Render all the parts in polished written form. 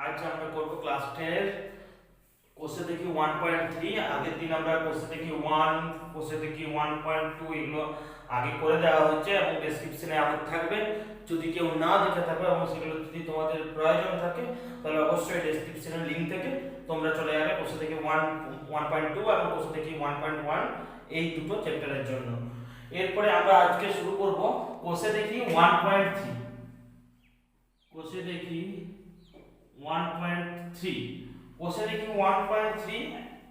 আজ আমরা করব ক্লাস 10 এর কোষে দেখি 1.3। আগের দিন আমরা কোষে দেখি 1, কোষে দেখি 1.2 এগুলো আগে করে দেওয়া হচ্ছে এবং ডেসক্রিপশনে আমার থাকবে। যদি কেউ না দেখে থাকো এবং সেগুলো যদি তোমাদের প্রয়োজন থাকে তাহলে অবশ্যই ডেসক্রিপশনের লিংক থেকে তোমরা চলে যাবে কোষে দেখি 1.2 এবং কোষে দেখি 1.1 এই দুটো চ্যাপ্টারের জন্য। এরপরে আমরা আজকে শুরু করব কোষে দেখি 1.3। কোষে দেখি 1.3 কোষে দেখি 1.3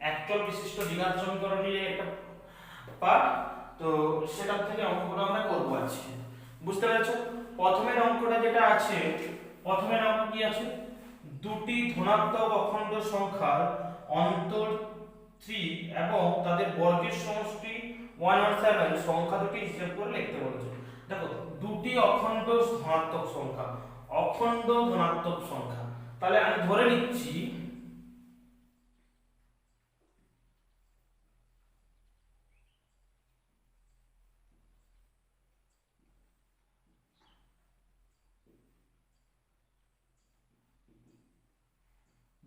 একচল বিশিষ্ট দ্বিঘাত সমীকরণের একটা পার্ট। তো সেটা থেকে অঙ্কগুলো আমরা করব আজকে। বুঝতে পেরেছো? প্রথমের অঙ্কটা যেটা আছে, প্রথমের অঙ্ক কি আছে? দুটি ধনাত্মক অখণ্ড সংখ্যার অন্তর 3 এবং তাদের বর্গের সমষ্টি 117 সংখ্যা দুটি হিসাব করে লিখতে বলেছে। দেখো, দুটি অখণ্ড ধনাত্মক সংখ্যা, অখণ্ড ধনাত্মক সংখ্যা, তাহলে আমি ধরে নিচ্ছি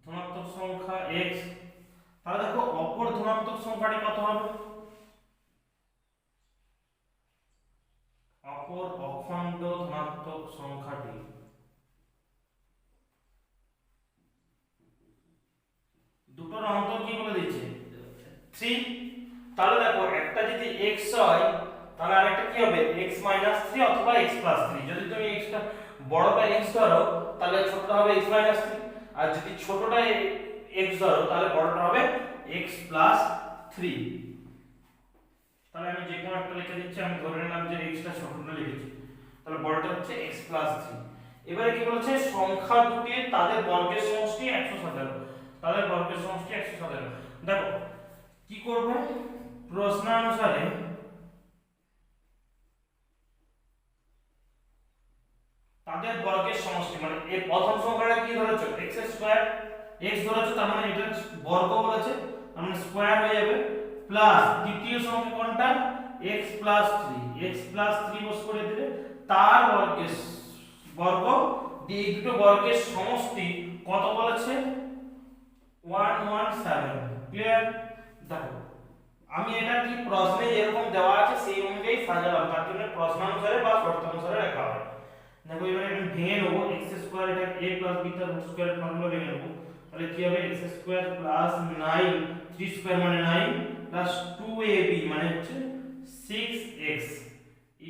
ধনাত্মক সংখ্যা x। তাহলে দেখো অপর ধনাত্মক সংখ্যাটি কত হবে? অপর অখণ্ড ধনাত্মক সংখ্যাটি দুটোর অন্তর কি বলে দিয়েছে? 3। তাহলে দেখো একটা যদি x হয় তাহলে আরেকটা কি হবে? x 3 অথবা x 3। যদি তুমি x টা বড়টা x ধরো তাহলে ছোটটা হবে x 3, আর যদি ছোটটা x ধরো তাহলে বড়টা হবে x 3। তাহলে আমি যে কোনো একটা লিখে দিচ্ছি, আমি ধরে নিলাম যে x টা ছোটটা লিখেছি, তাহলে বড়টা হচ্ছে x 3। এবারে কি বলছে? সংখ্যা দুটি তাদের বর্গের সমষ্টি 117, তাদের বর্গের সমষ্টি 117। দেখো কি করবে? প্রশ্নানুসারে তাদের বর্গের সমষ্টি, মানে এই প্রথম সংখ্যাটা কি ধরেছো? x স্কয়ার, x ধরেছো, তার মানে এটা বর্গ বলেছে, তার মানে স্কয়ার হয়ে যাবে, প্লাস দ্বিতীয় সংখ্যা কোনটা? x 3, x 3 বস করে দিলে তার বর্গের বর্গ দিয়ে এই দুটো বর্গের সমষ্টি কত বলেছে? 117। ক্লিয়ার? দেখো আমি এটা কি প্রশ্নে যেরকম দেওয়া আছে সেই অনুযায়ী সাজালাম, তার জন্য প্রশ্নানুসারে বা শর্তানুসারে লেখা হয়। দেখো এবারে আমি ভেঙে নেব, x স্কয়ার এটা a প্লাস b তার রুট স্কয়ার ফর্মুলা ভেঙে নেব, তাহলে কি হবে? x স্কয়ার প্লাস 9, 3 স্কয়ার মানে 9 প্লাস 2ab মানে হচ্ছে 6x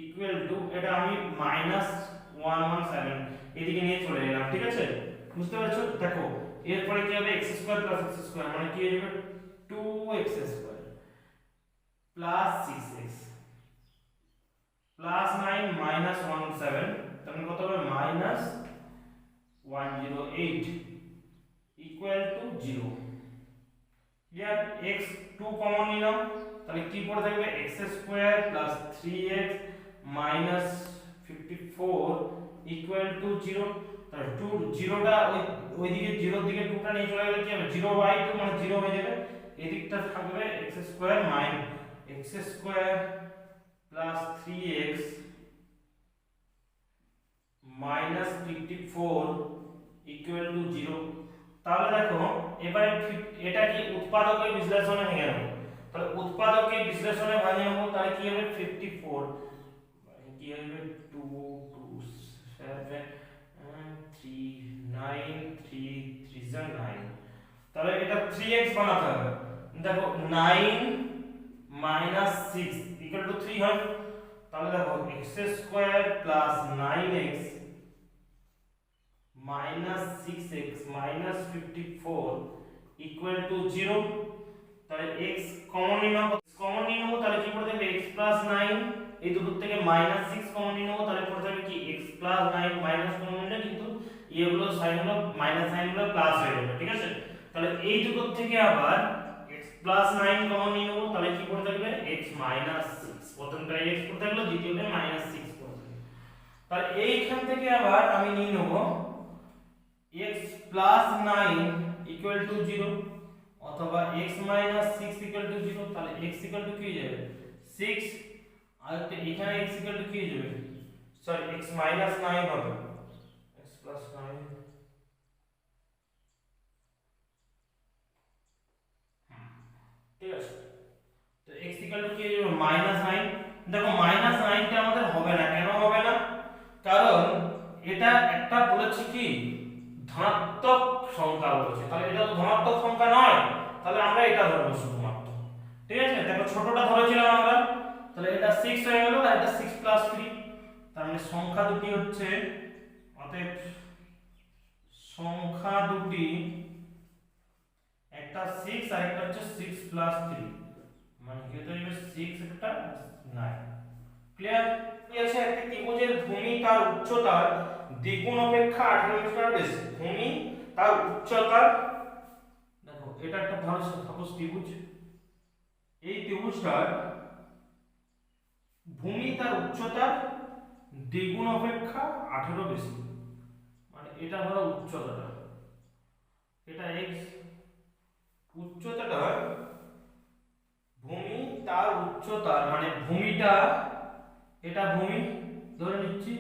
ইকুয়াল টু, এটা আমি মাইনাস 117 এদিকে নিয়ে চলে এলাম। ঠিক আছে? বুঝতে পারছো? দেখো এরপরে কি হবে? x square plus x square মানে কি হয়ে যাবে? 2x square plus 6x plus 9 minus 17, তাহলে কত হবে? Minus 108 equal to 0। Clear? x 2 common নিলাম, তাহলে কি পড়ে থাকবে? x square plus 3x minus 54 equal to 0। তাহলে 2 0টা ওইদিকে 0 দিকে 2টা নিয়ে চলে গেলে কি হবে? 0/2 মানে 0 হয়ে যাবে। এদিকটা থাকবে x square minus x square plus 3x minus 54 equal to 0। তাহলে দেখো এবারে এটা কি উৎপাদকের বিশ্লেষণে ভেঙে নেব, তাহলে উৎপাদকের বিশ্লেষণে ভেঙে নেব, তাহলে কি হবে? 54 কি হবে? 2 2 7 3 9 3 3 9, তাহলে এটা 3x বানাতে হবে। দেখো 9 মাইনাস 6 ইকুয়াল টু 3 হয়, তাহলে দেখো x square plus 9x minus 6x minus 54 equal to 0। তাহলে x কমন নিয়ে নেব, তাহলে কি পড়ে থাকবে? x প্লাস 9, এই দুটো থেকে মাইনাস 6 কমন নিয়ে নেব, তাহলে পড়ে থাকবে কি? x প্লাস 9 মাইনাস কমন নিলে কিন্তু এগুলো সাইন হলো মাইনাস সাইন হলো প্লাস হয়ে যাবে। ঠিক আছে? তাহলে এই দুটো থেকে আবার x প্লাস 9 কমন নিয়ে নেব, তাহলে কি পড়ে থাকবে? x মাইনাস 6, প্রথমটা x পড়ে থাকলো, দ্বিতীয়টা মাইনাস 6 পড়ে থাকলো। তাহলে এইখান থেকে আবার আমি নিয়ে নেব x প্লাস 9 ইকুয়াল টু 0 অথবা x মাইনাস 6 ইকুয়াল টু 0। তাহলে x ইকুয়াল টু কি হয়ে যাবে? 6, আর এখানে x ইকুয়াল টু কি হয়ে যাবে? সরি x মাইনাস 9 হবে, x প্লাস 9 কি হয়ে যাবে -9। দেখো -9টা আমাদের হবে না, কেন হবে না? কারণ এটা একটা বলেছে কি ধনাত্মক সংখ্যা বলেছে, তাহলে এটা তো ধনাত্মক সংখ্যা নয়, তাহলে আমরা এটা ধরবো শুধুমাত্র। ঠিক আছে, দেখো ছোটটা ধরেছিলাম আমরা, তাহলে এটা 6 হয়ে গেল আর এটা 6 + 3, তার মানে সংখ্যা দুটি হচ্ছে, অতএব সংখ্যা দুটি একটা 6 আর একটা হচ্ছে 6 + 3, মানে কি হতে যাবে 6 একটা 9। ক্লিয়ার? কি আছে, একটা ত্রিভুজের ভূমি তার উচ্চতার দ্বিগুণ অপেক্ষা 18 মিটার বেশি। ভূমি তার উচ্চতার, দেখো এটা একটা ধরো সাপোজ ত্রিভুজ, এই ত্রিভুজটার ভূমি তার উচ্চতার দ্বিগুণ অপেক্ষা 18 বেশি, মানে এটা ধরো উচ্চতাটা, এটা x, উচ্চতাটা ভূমি তার উচ্চতার মানে ভূমিটা, এটা ভূমি ধরে নিচ্ছি,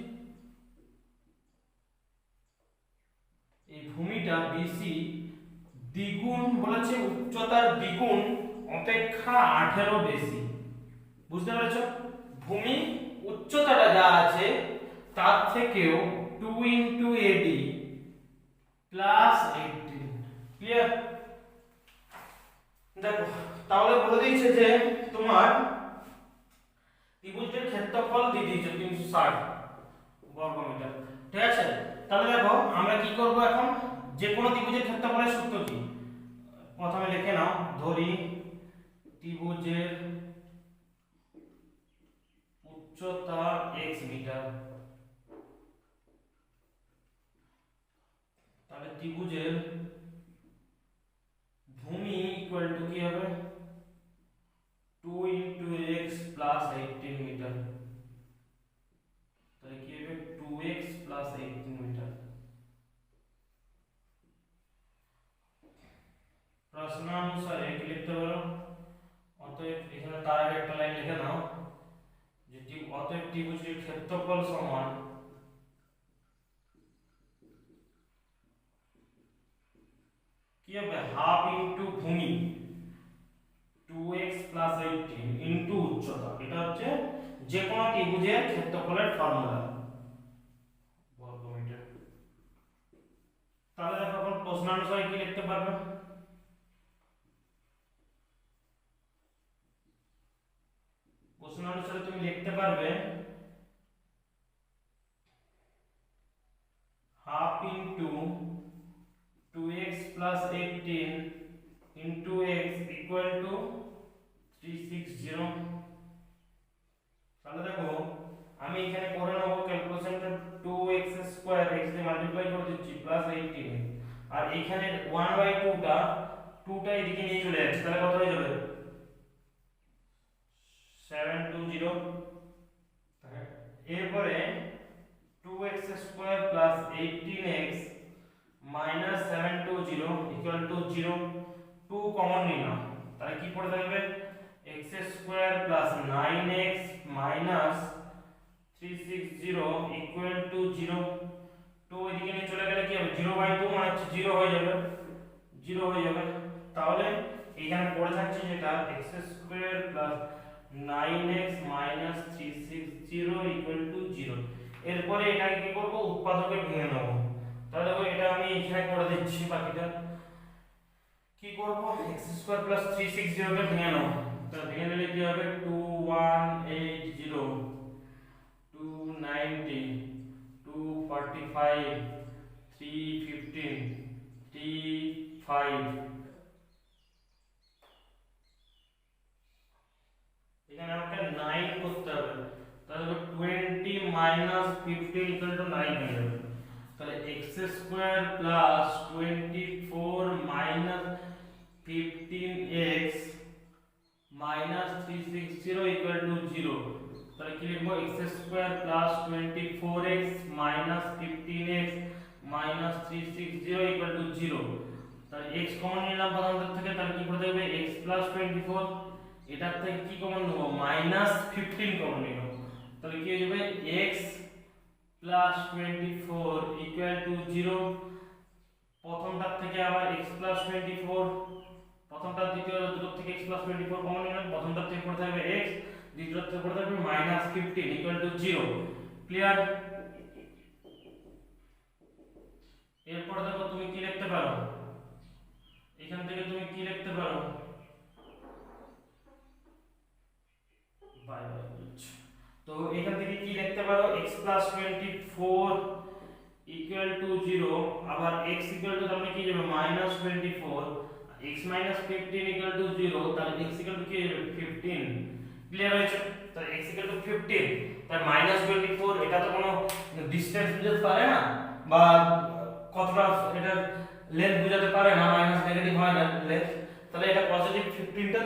এই ভূমিটা বিসি দ্বিগুণ বলেছে, উচ্চতার দ্বিগুণ অপেক্ষা 18 বেশি। বুঝতে পেরেছো? ভূমি উচ্চতাটা যা আছে তার থেকেও 2 * AD + 18। ক্লিয়ার? দেখো তাহলে বলে দিয়েছে যে তোমার ত্রিভুজের ক্ষেত্রফল দিয়ে দিয়েছে 360 বর্গমিটার। ঠিক আছে, তাহলে দেখো আমরা কি করব এখন, যে কোনো ত্রিভুজের ক্ষেত্রফলের সূত্র কি, প্রথমে লিখে নাও, ধরি ত্রিভুজের উচ্চতা x মিটার, তাহলে ত্রিভুজের ভূমি ইকুয়াল টু কি হবে 2 * x + 18 মিটার, তাহলে কি হবে 2x + 18 মিটার। প্রশ্নানুসারে কি লিখতে পারো, অতএব এখানে তার আগে একটা লাইন লিখে নাও যে অতএব ত্রিভুজের ক্ষেত্রফল সমান কি হবে হাফ ইনটু ভূমি 2x + 18 ইনটু উচ্চতা, এটা হচ্ছে যে কোনো ত্রিভুজের ক্ষেত্রফলের ফর্মুলা বর্গমিটার। তাহলে দেখো এখন প্রশ্নানুসারে কি লিখতে পারবে, প্রশ্নানুসারে তুমি লিখতে পারবে half into 2x + 18 into x equal two 360। তাহলে দেখো আমি এখানে করে নেব ক্যালকুলেশনটা, 2x² x দিয়ে মাল্টিপ্লাই করে দিচ্ছি +18, আর এখানে 1/2টা 2টা এদিকে নিয়ে চলে যাচ্ছে, তাহলে কত হয়ে যাবে 720। এরপরে 2x² + 18x - 720 equal to 0, 2 common নিলাম, তাহলে কি পড়ে থাকবে x² + 9x - 360 ইকুয়াল টু 0, 2 এদিকে নিয়ে চলে গেলে কি হবে 0/2 মানে হচ্ছে 0 হয়ে যাবে, 0 হয়ে যাবে। তাহলে এখানে পড়ে থাকছে যেটা x² + 9x - 360 ইকুয়াল টু 0। এরপরে এটাকে কি করব, উৎপাদকে ভেঙে নেব। তাহলে দেখো এটা আমি এখানে করে দিচ্ছি, বাকিটা কি করব, x² + 360 কে ভেঙে নেব, তাহলে ভেঙে নিলে কি হবে 2180 290 245 315 35, এখানে আমাকে 9 করতে হবে, তাহলে 20 - 15 ইকুয়াল টু 9 হয়ে যাবে। তাহলে x² + 24 - 15x - 360 ইকুয়াল টু 0, তাহলে কি লিখবো x² + 24x - 15x - 360 equal to 0। তাহলে x কমন নিলাম প্রথমটার থেকে, তাহলে কি পড়ে থাকবে x + 24, এটার থেকে কি কমন নেব -15 কমন নিব, তাহলে কি হয়ে যাবে x + 24 ইকুয়াল টু 0। প্রথমটার থেকে আবার x + 24, প্রথমটা দ্বিতীয় দুটো থেকে x + 24 কমন নিলাম, প্রথমটা থেকে পড়ে থাকবে x, দ্বিতীয়টা থেকে পড়ে থাকবে -15 = 0। ক্লিয়ার? এরপর দেখো তুমি কি লিখতে পারো, এখান থেকে তুমি কি লিখতে পারো, বাই বাই। তো এখান থেকে কি লিখতে পারো, x + 24 = 0, আবার x = তার মানে কি যাবে -24, x - 15 = 0, তাহলে x = কি যাবে 15। ক্লিয়ার হয়েছে? তাহলে x = 15, তার -24 এটা তো কোনো ডিসটেন্স বুঝাতে পারে না, বা কতটা এটা লেন্থ বুঝাতে পারে না, মাইনাস নেগেটিভ হয় না লেন্থ, তাহলে এটা পজিটিভ 15টা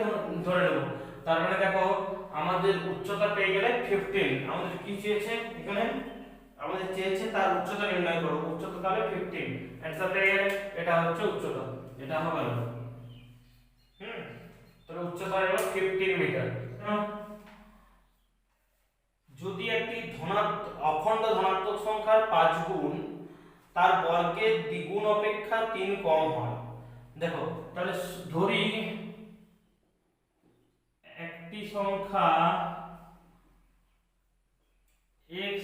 ধরে নেব। তার মানে দেখো আমাদের উচ্চতা পেয়ে গেলে 15, আমাদের কি চেয়েছে এখানে, আমাদের চেয়েছে তার উচ্চতা নির্ণয় করো, উচ্চতা তাহলে 15, অ্যানসার পেয়ে গেলে এটা হচ্ছে উচ্চতা, এটা হবে না। তাহলে উচ্চতা হলো 15 মিটার। যদি একটি অখণ্ড ধনাত্মক সংখ্যার 5 গুণ তার বর্গের দ্বিগুণ অপেক্ষা 3 কম হয়, দেখো তাহলে ধরি একটি সংখ্যা x,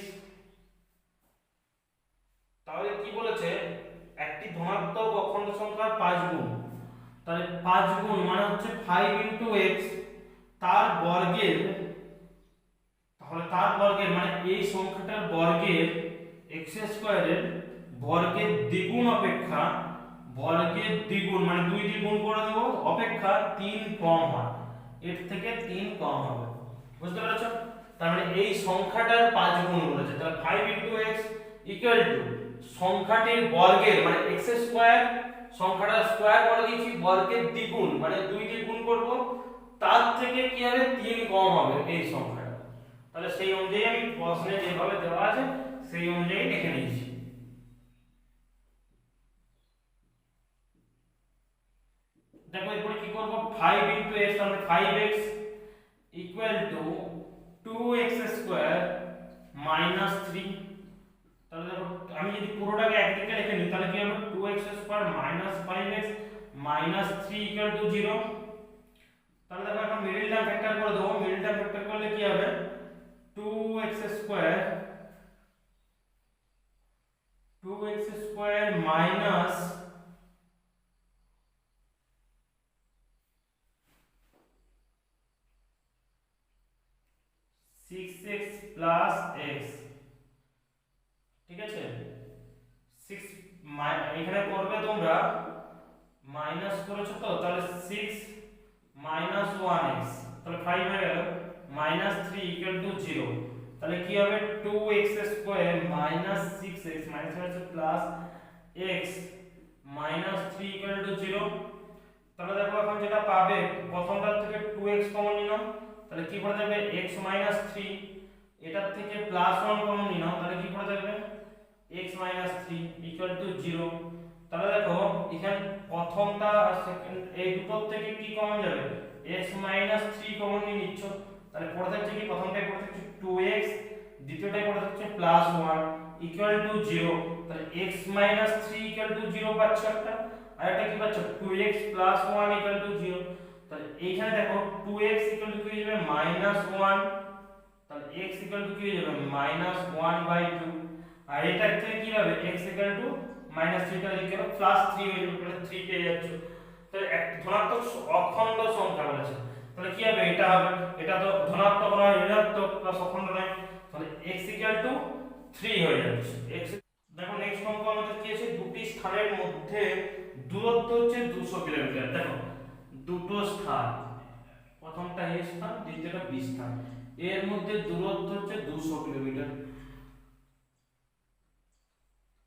তাহলে কি বলেছে একটি ধনাত্মক অখণ্ড সংখ্যার 5 গুণ, তাহলে 5 গুণ মানে হচ্ছে 5 * x, তার বর্গের, তাহলে তার বর্গের মানে এই সংখ্যাটার বর্গের x² এর বর্গের দ্বিগুণ অপেক্ষা, বর্গের দ্বিগুণ মানে 2 দিয়ে গুণ করে দেব, অপেক্ষা 3 কম হয়, এর থেকে 3 কম হবে। বুঝতে পেরেছো? তার মানে এই সংখ্যাটার 5 গুণ বলেছে, তাহলে 5 * x = সংখ্যাটির বর্গের মানে x², সংখ্যাটার স্কয়ার করে দিয়েছি, বর্গের দ্বিগুণ মানে 2 দিয়ে গুণ করব, তার থেকে কি হবে 3 কম হবে এই সংখ্যাটা। তাহলে সেই অনুযায়ী আমি প্রশ্নে যেভাবে দেওয়া আছে সেই অনুযায়ী লিখে নিয়েছি। দেখো এরপরে কি করব, 5 * x, তাহলে 5x = 2x² - 3, তাহলে দেখো আমি যদি পুরোটাকে একদিকে লিখে নিই তাহলে কি হবে 2x² - 5x - 3 = 0। তাহলে দেখো এখন মিডল টার্ম ফ্যাক্টর করে দেবো, মিডল টার্ম ফ্যাক্টর করলে কি হবে 2x² - 6x + x, ঠিক আছে 6 এখানে করবে তোমরা মাইনাস করেছো তো, তাহলে 6 - 1x, তাহলে 5 হয়ে গেল, -3 = 0, তাহলে কি হবে 2x² - 6x প্লাস x -3 = 0। তাহলে দেখো এখন যেটা পাবে প্রথমটার থেকে 2x কমন নিলাম, তাহলে কি পড়ে যাবে x - 3, এটার থেকে +1 কমন নিলাম, তাহলে কি পড়ে যাবে x - 3 = 0। তাহলে দেখো এখানে প্রথমটা আর সেকেন্ড এই দুটোর থেকে কি কমন যাবে x - 3 কমন নিয়ে নিচ্ছ, তাহলে পড়ে থাকছে কি প্রথমটায় পড়ে থাকছে 2x, দ্বিতীয়টায় পড়ে থাকছে +1 = 0, তাহলে x - 3 = 0 পাচ্ছ একটা, আর এটা কি পাচ্ছ 2x + 1 = 0। তাহলে এইখানে দেখো 2x = কি হয়ে যাবে -1, তাহলে x = কি হয়ে যাবে -1/2, আর এটা থেকে কি হবে x = -3 টা লিখে দাও +3 হয়ে যাবে, তাহলে 3 পেয়ে যাচ্ছ। তাহলে এক ধনাত্মক অখণ্ড সংখ্যা বলেছে, তাহলে কি হবে এটা হবে, এটা তো ধনাত্মক নয় ঋণাত্মক প্লাস অখণ্ড নয়, তাহলে x = 3 হয়ে যাচ্ছে। x দেখো নেক্সট অঙ্ক আমাদের কি আছে, দুটি স্থানের মধ্যে দূরত্ব হচ্ছে 200 কিলোমিটার। দেখো দুটো স্থান, প্রথমটা a স্থান, দ্বিতীয়টা b স্থান, এর মধ্যে দূরত্ব হচ্ছে 200 কিলোমিটার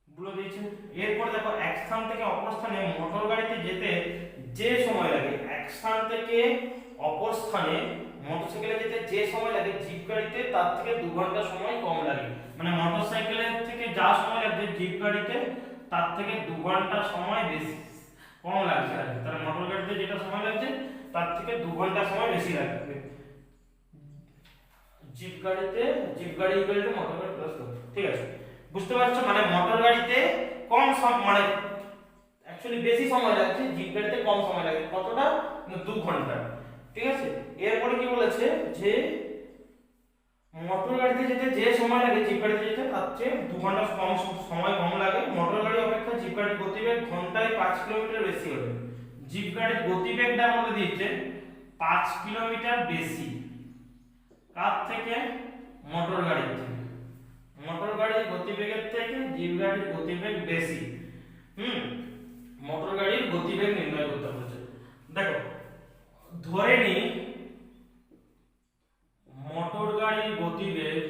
বলে দিয়েছে। এরপর দেখো এক স্থান থেকে অপর স্থানে মোটর গাড়িতে যেতে যে সময় লাগে, এক স্থান থেকে অপর স্থানে মোটরসাইকেলে যেতে যে সময় লাগে জিপ গাড়িতে তার থেকে 2 ঘন্টা সময় কম লাগে, মানে মোটরসাইকেলের থেকে যা সময় লাগছে জিপ গাড়িতে তার থেকে 2 ঘন্টা সময় বেশি কম লাগছে আর কি। তাহলে মোটর গাড়িতে যেটা সময় লাগছে তার থেকে 2 ঘন্টা সময় বেশি লাগবে জিপ গাড়িতে, জিপ গাড়ি ইকুয়াল মোটর গাড়ি প্লাস, ঠিক আছে বুঝতে পারছো, মানে মোটর গাড়িতে কম মানে অ্যাকচুয়ালি বেশি সময় লাগছে, জিপ গাড়িতে কম সময় লাগে। কতটা? 2 ঘন্টা। ঠিক আছে, এরপরে কি বলেছে যে মোটর গাড়িতে যেতে যে সময় লাগে জিপ গাড়িতে যেতে তার চেয়ে 2 ঘন্টা কম সময় কম লাগে। মোটর গাড়ি অপেক্ষা জিপ গাড়ির গতিবেগ ঘন্টায় 5 কিলোমিটার বেশি হবে। জিপ গাড়ির গতিবেগটা বলে দিয়েছে 5 কিলোমিটার বেশি। কার থেকে? মোটর গাড়ির থেকে। মোটর গাড়ির গতিবেগের থেকে জিপ গাড়ির গতিবেগ বেশি। মোটর গাড়ির গতিবেগ নির্ণয় করতে বলেছে। দেখো ধরে নি মোটর গাড়ির গতিবেগ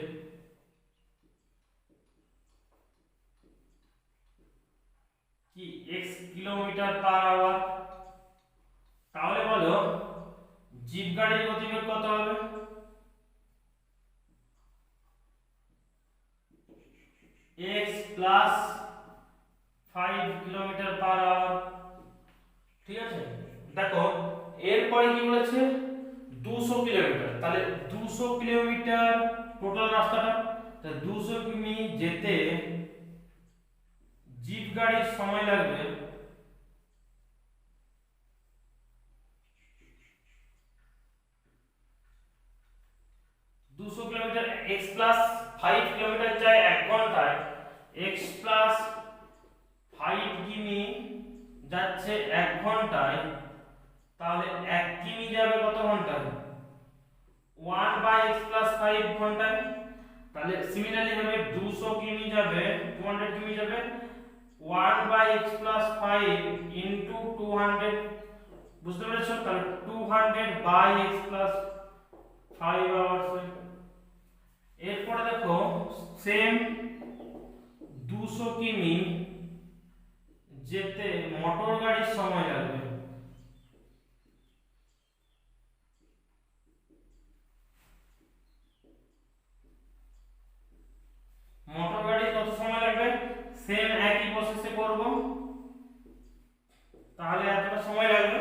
কি x কিলোমিটার পার আওয়ার, তাহলে বলো জিপ গাড়ির গতিবেগ কত হবে? x plus 5 kilometre per hour. ঠিক আছে, দেখো এরপরে কি বলেছে 200 কিলোমিটার, তাহলে 200 কিলোমিটার টোটাল রাস্তাটা, তাহলে 200 কিমি যেতে জিপ গাড়ির সময় লাগবে 200 কিলোমিটার x প্লাস 5 কিলোমিটার যায় 1 ঘন্টায়, x প্লাস 5 কিমি যাচ্ছে 1 ঘন্টায়, তাহলে 1 কিমি যাবে কত ঘন্টায়? 1 বাই x প্লাস 5 ঘন্টায়। তাহলে সিমিলারলি ভাবে 200 কিমি যাবে 200 কিমি যাবে 1 বাই x প্লাস 5 ইনটু 200, বুঝতে পেরেছো? তাহলে 200 বাই x প্লাস 5 আওয়ার্স। এরপরে দেখো সেম 200 কিমি যেতে মোটর গাড়ির সময় লাগবে মোটর গাড়ি কত সময় লাগবে? সেম একই প্রসেসে করব, তাহলে এতটা সময় লাগবে।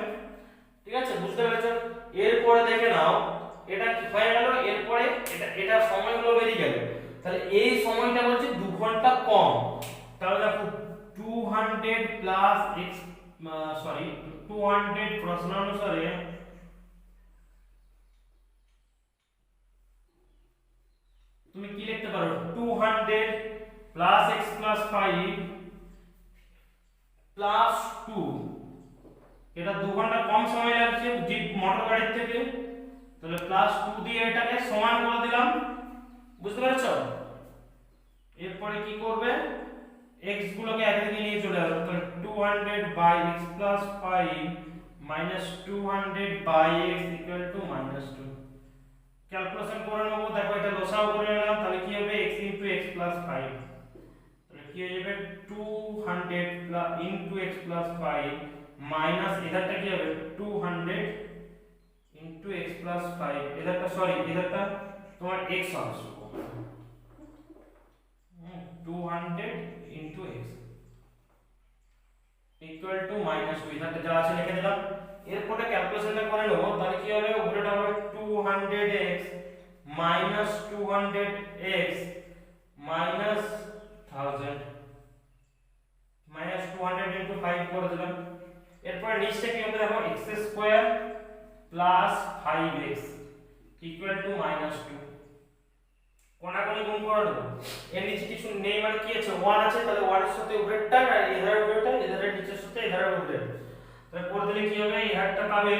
ঠিক আছে, বুঝতে পেরেছো? এরপরে দেখে নাও এটা কি হয়ে গেল, এরপরে এটা সময়গুলো বেরিয়ে গেল। তাহলে এই সময়টা বলছে 2 ঘন্টা কম। তাহলে দেখো 200 প্লাস x 200 প্রশ্ন অনুসারে তুমি কি লিখতে পারো? 200 প্লাস x প্লাস 5 প্লাস 2, এটা 2 ঘন্টা কম সময় লাগছে জিপ মোটর গাড়ির থেকে, তাহলে প্লাস 2 দিয়ে এটাকে সমান করে দিলাম। বুঝতে পেরেছো? এরপরে কি করবে? x গুলোকে একদিকে নিয়ে চলে আসবে, তাহলে 200 by x plus 5 minus 200 by x equal to -2। Calculation করে নেব। দেখো এটা লসাও করে নিলাম, তাহলে কি হবে? x ইনটু x প্লাস 5, তাহলে কি হয়ে যাবে? 200 ইনটু x প্লাস 5 মাইনাস এধারটা কি হবে? 200 ইনটু x প্লাস 5, এধারটা এধারটা তোমার x আসবে 200 ইনটু x ইকুয়াল টু -2, এধারটা যা আছে লিখে দিলাম। এরপরে ক্যালকুলেশনটা করে নেব, তাহলে কি হবে? উপরেটা হবে 200x minus 200x minus 1000 minus 200 into 5 করে দিলাম। এরপরে নিচটা কি হবে? দেখো x square plus 5x equal to -2। কোনাকুনি গুণ করে দেব, এর নিচে কিছু নেই মানে কি আছে? 1 আছে, তাহলে 1 এর সাথে উপরেরটা আর এধারের উপরেরটা, এধারের নিচের সাথে এধারের উপরের, তাহলে করে দিলে কি হবে? এধারটা পাবে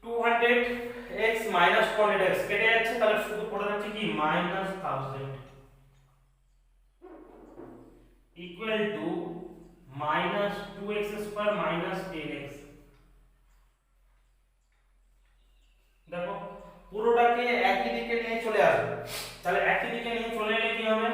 200x মাইনাস 200x কেটে যাচ্ছে, তাহলে শুধু পড়ে যাচ্ছে কি? -1000 equal to -2x square minus 10x। দেখো পুরোটাকে একই দিকে নিয়ে চলে আসবে, তাহলে একই দিকে নিয়ে চলে এলে কি হবে?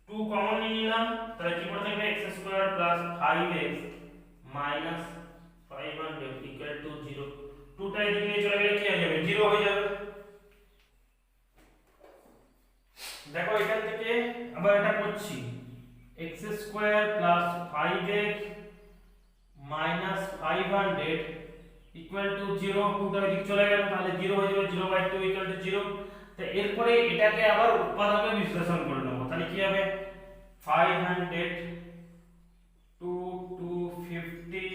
টু কমন নিয়ে নিলাম, তাহলে কি পড়ে থাকবে? x square plus 5x minus 500 equal to 0। 2টা এদিকে নিয়ে চলে গেলে কি হয়ে যাবে? 0 হয়ে যাবে। দেখো এখান থেকে আবার এটা করছি, x square plus 5x minus 500 500 equal to 0, 2 টা এদিকে চলে গেল, তাহলে 0 হয়ে যাবে, 0/2 ইকুয়াল টু 0। তো এরপরে এটাকে আবার উৎপাদকে বিশ্লেষণ করে নেব, তাহলে কি হবে 500 টু 250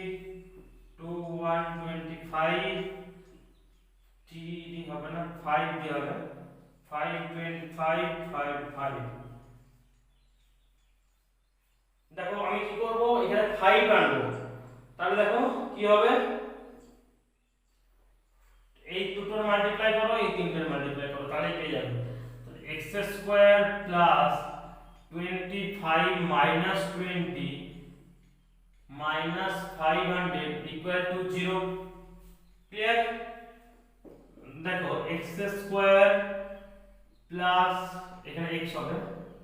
টু 125 টি হবে না, 5 দিয়ে হবে 525 5 দেখো আমি কি করব, এখানে 5 আনবো, তাহলে দেখো কি হবে, এই দুটোর মাল্টিপ্লাই করো, এই তিনটের মাল্টিপ্লাই করো, তাহলে পেয়ে যাবে x² plus 25 minus 20 minus 500 equal to 0। Clear? দেখো x² প্লাস এখানে x হবে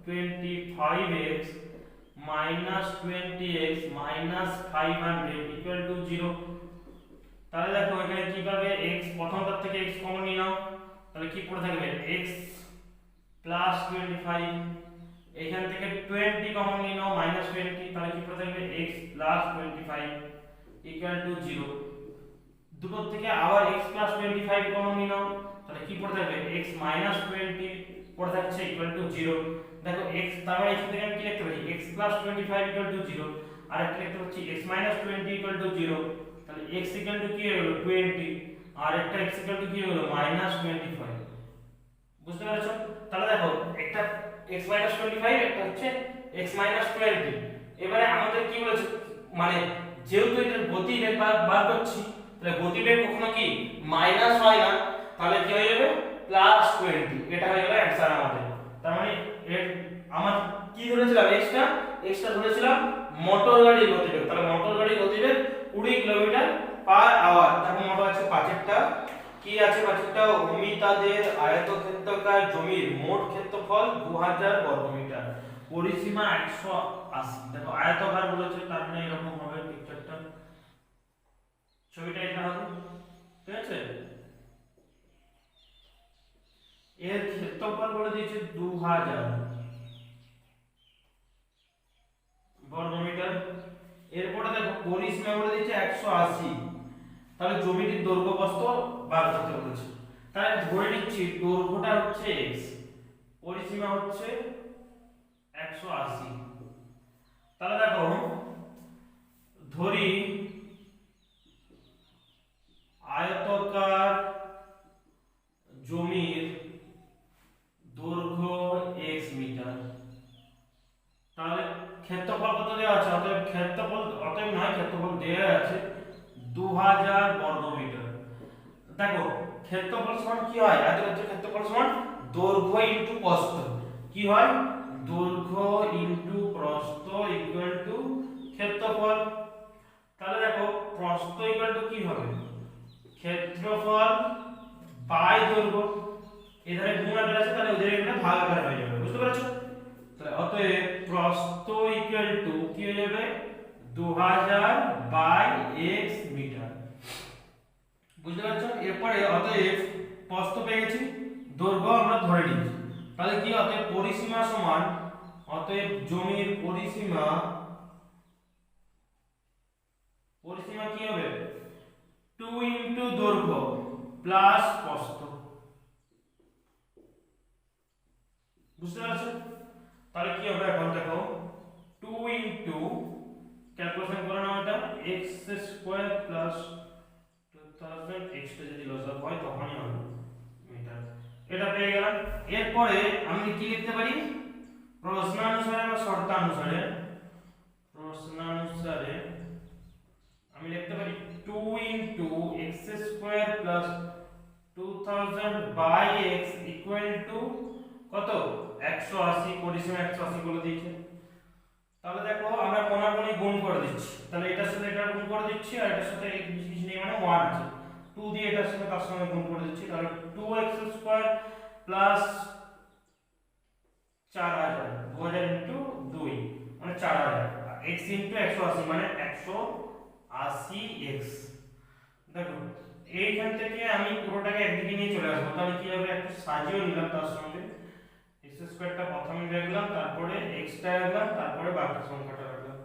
25x minus 20x minus 500 equal to 0। তাহলে দেখো এখানে কি পাবে, x প্রথমটার থেকে x কমন নিয়ে নাও, তাহলে কি পড়ে থাকবে x প্লাস 25, এখান থেকে 20 কমন নিয়ে নাও মাইনাস 20, তাহলে কি পড়ে থাকবে x প্লাস 25 ইকুয়াল টু 0। দুটো থেকে আবার x প্লাস 25 কমন নিয়ে নাও, তাহলে কি পড়ে থাকবে x মাইনাস 20 পড়ে থাকছে ইকুয়াল টু 0। দেখো x, তার মানে এখান থেকে আমি কি লিখতে পারি, x প্লাস 25 ইকুয়াল টু 0, আর একটা লিখতে পাচ্ছি x মাইনাস 20 ইকুয়াল টু 0। তাহলে x ইকুয়াল টু কি হলো 20, আর একটা x ইকুয়াল টু কি হলো মাইনাস 25। বুঝতে পেরেছো? তাহলে দেখো একটা x মাইনাস 25, একটা হচ্ছে x মাইনাস 20। এবারে আমাদের কি বলেছে, মানে যেহেতু এটা গতিবেগ বার করছি, তাহলে গতিবেগ কখনো কি মাইনাস হয় না, তাহলে কি হয়ে যাবে প্লাস 20, এটা হয়ে গেল অ্যানসার আমাদের। তার মানে আমার কি ধরেছিলাম, x টা ধরেছিলাম মোটর গাড়ির গতিবেগ, তাহলে মোটর গাড়ির গতিবেগ 20 কিলোমিটার পার আওয়ার। দেখো মোটর আছে পাঁচেরটা, কি আছে পাঁচেরটা, অমিতাদের আয়তক্ষেত্রাকার জমির মোট ক্ষেত্রফল 2000 বর্গমিটার, পরিসীমা 180। দেখো আয়তকার বলেছে, তার মানে এরকম হবে পিকচারটা, ছবিটা এটা হবে, ঠিক আছে। এর ক্ষেত্রফল বলে দিয়েছে 2000 বর্গমিটার। এরপরে দেখো পরিসীমা বলে দিয়েছে 180, তাহলে জমিটির দৈর্ঘ্য প্রস্থ বার করতে বলেছে। তাহলে ধরে নিচ্ছি দৈর্ঘ্যটা হচ্ছে x, পরিসীমা হচ্ছে 180। তাহলে দেখো ধরি আয়তকার জমির দৈর্ঘ্য x মিটার, তাহলে ক্ষেত্রফল কত দেওয়া আছে, অতএব ক্ষেত্রফল দেওয়া আছে 2000 বর্গমিটার। দেখো ক্ষেত্রফল সমান কি হয়, আয়তক্ষেত্রের ক্ষেত্রফল সমান দৈর্ঘ্য ইনটু প্রস্থ, কি হয় দৈর্ঘ্য ইনটু প্রস্থ ইকুয়াল টু ক্ষেত্রফল। তাহলে দেখো প্রস্থ ইকুয়াল টু কি হবে, ক্ষেত্রফল বাই দৈর্ঘ্য, এধারে গুণ আকার আছে, তাহলে ওদের এখানে ভাগ আকার হয়ে যাবে। বুঝতে পারছো? তাহলে অতএব প্রস্থ ইকুয়াল টু কি হয়ে যাবে 2000 বাই x মিটার। বুঝতে পারছো? এরপরে অতএব প্রস্থ পেয়ে গেছি, দৈর্ঘ্য আমরা ধরে নিয়েছি, তাহলে কি অতএব পরিসীমা সমান, অতএব জমির পরিসীমা কি হবে 2 ইনটু দৈর্ঘ্য প্লাস প্রস্থ। বুঝতে পারছো? তাহলে কি হবে, এখন দেখো 2 ইনটু ক্যালকুলেশন করে নাও, এটা x² প্লাস 2000, x টা যদি লসাগু হয় তখনই হবে মিটার, এটা পেয়ে গেলাম। এরপরে আমি কি লিখতে পারি, প্রশ্নানুসারে বা শর্তানুসারে, আমি লিখতে পারি 2 into x² plus 2000 by x equal to কত 180, পরিসীমা 180 বলে দিয়েছে। তাহলে দেখো আমরা কোনাকুনি গুণ করে দিচ্ছি, তাহলে এটার সাথে এটা গুণ করে দিচ্ছি, আর এটার সাথে কিছু নেই মানে 1 আছে, 2 দিয়ে এটার সাথে তার সঙ্গে গুণ করে দিচ্ছি, তাহলে 2x² প্লাস 4000, 2000 ইনটু 2 মানে 4000, x ইনটু 180 মানে 180x। দেখো এইখান থেকে আমি পুরোটাকে একদিকে নিয়ে চলে আসবো, তাহলে কি হবে, একটু সাজিয়ে নিলাম, তার সঙ্গে x² টা প্রথমে রাখলাম, তারপরে x টা রাখলাম, তারপরে বাকি সংখ্যাটা রাখলাম।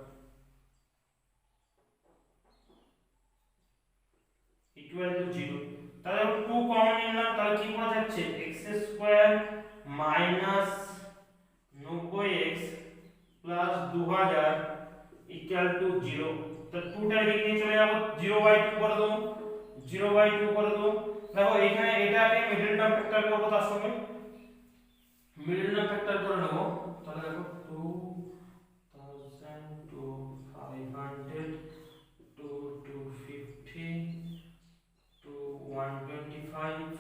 Equal to 0। তাহলে 2 কমন নিলাম, তাহলে কি পড়ে যাচ্ছে x square minus 90x plus 2000 equal to 0। তো 2 টা এদিকে নিয়ে চলে যাব, 0/2 করে দেব, 0/2 করে দেব। দেখো এখানে এটাকে মিডল টার্ম ফ্যাক্টর করব, তার সঙ্গে মিডল টার্ম ফ্যাক্টর করে নেব। তাহলে দেখো 2000 to 500 to 250 to 125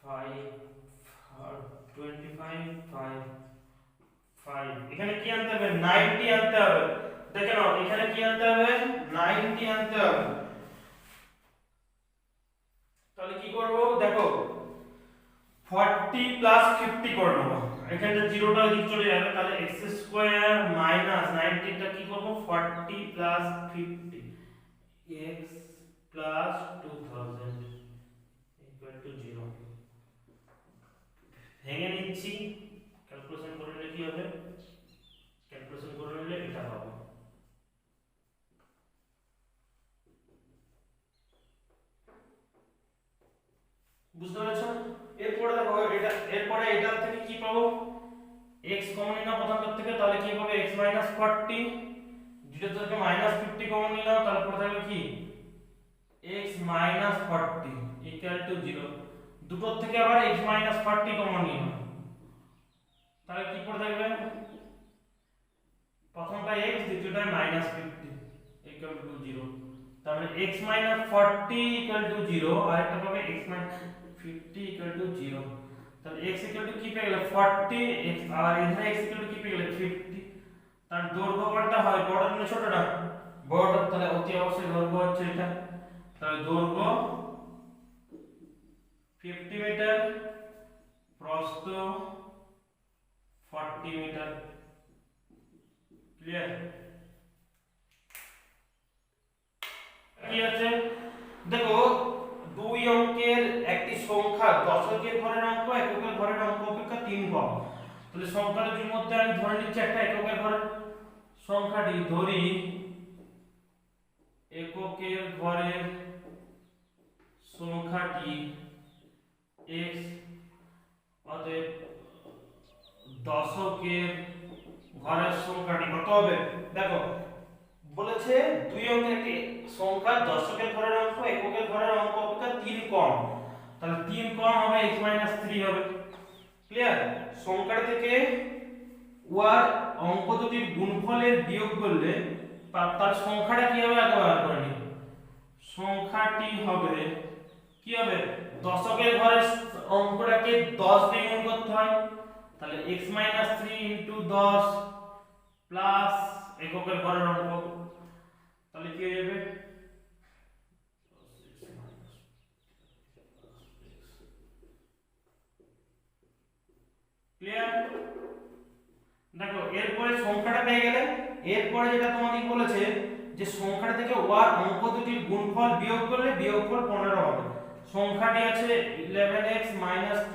5 25 5 5। এখানে কি আনতে হবে 90 আনতে হবে। দেখে নাও এখানে কি আনতে হবে 90 আনতে হবে। তাহলে কি করব দেখো 40 প্লাস 50 করে নেব, এখানে 0টা দিক চলে যাবে। তাহলে x স্কয়ার মাইনাস 90 টা কি করব 40 plus 50 x plus 2000 equal to 0। ভেঙে নিচ্ছি, ক্যালকুলেশন করে নিলে কি হবে, ক্যালকুলেশন করে নিলে এটা পাবো। বুঝতে পেরেছো? এরপরে দেখো এটা, এরপরে এটার থেকে কি পাবো x কমন নিলাম প্রথমটার থেকে, তাহলে কি হবে x 40, যেটা থেকে -50 কমন নিলাম, তারপর থাকবে কি x 40 ইকুয়াল টু 0। দুটোর থেকে আবার x 40 কমন নিলাম, তাহলে কি পড়ে থাকবে প্রথমটা x দ্বিতীয়টা -50 ইকুয়াল টু 0। তাহলে x 40 ইকুয়াল টু 0 আর একটা পাবে x 50 ইকুয়াল টু 0। তাহলে x ইকুয়াল টু কি পেয়ে গেল 40, x আর এখানে x ইকুয়াল টু কি পেয়ে গেল 50। তার দৈর্ঘ্য কোনটা হয় বড় না ছোটটা, বড়টা, তাহলে অতি অবশ্যই দৈর্ঘ্য হচ্ছে এটা। তাহলে দৈর্ঘ্য 50 মিটার, প্রস্থ 40 মিটার। ক্লিয়ার? কি আছে দেখো, দুই অঙ্কের একটি সংখ্যা দশকের ঘরের অঙ্ক এককের ঘরের অঙ্ক অপেক্ষা 3 কম। তাহলে সংখ্যা দুটির মধ্যে আমি ধরে নিচ্ছি একটা এককের ঘরের সংখ্যাটি, ধরি এককের ঘরের সংখ্যাটি x, অতএব দশকের ঘরের সংখ্যাটি কত হবে। দেখো বলেছে দুই অঙ্কের একটি সংখ্যা দশকের ঘরের অঙ্ক এককের ঘরের অঙ্ক অপেক্ষা 3 কম, তাহলে 3 কম হবে x 3 হবে। ক্লিয়ার? সংখ্যাটি থেকে ওয়ার অঙ্ক দুটির গুণফলের বিয়োগ করলে তার সংখ্যাটা কি হবে আগে বার করে নিই। সংখ্যাটি হবে কি হবে, দশকের ঘরের অঙ্কটাকে 10 দিয়ে গুণ করতে হয়, তাহলে x 3 ইনটু 10 প্লাস এককের ঘরের অঙ্ক, তাহলে কি হয়ে যাবে ক্লিয়ার? দেখো এরপরে সংখ্যাটা পেয়ে গেলে, এরপরে যেটা তোমাদের বলেছে যে সংখ্যাটা থেকে ওয়ার অঙ্ক দুটির গুণফল বিয়োগ করলে বিয়োগফল 15 হবে। সংখ্যাটি আছে 11x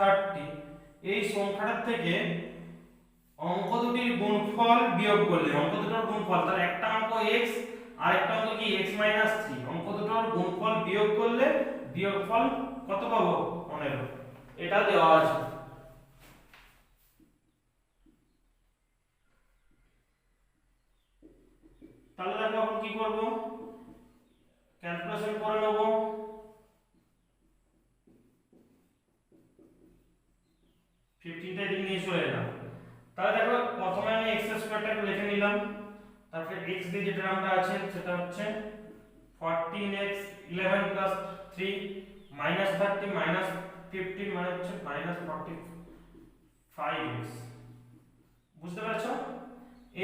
30, এই সংখ্যাটার থেকে অঙ্ক দুটির গুণফল বিয়োগ করলে, অঙ্ক দুটোর গুণফল, তাহলে একটা অঙ্ক x আর একটা অঙ্ক কি x 3, অঙ্ক দুটোর গুণফল বিয়োগ করলে বিয়োগফল কত পাবো 15, এটা দেওয়া আছে। তাহলে দেখো এখন কি করব, ক্যালকুলেশন করে নেব। টা এদিকে নিয়ে চলে এলাম। তাহলে দেখো প্রথমে আমি x স্কয়ারটাকে লিখে নিলাম, তারপরে x দিয়ে যে টার্মটা আছে সেটা হচ্ছে 14x 11 প্লাস 3 মাইনাস 30 মাইনাস 15 মানে হচ্ছে মাইনাস 45x। বুঝতে পারছো?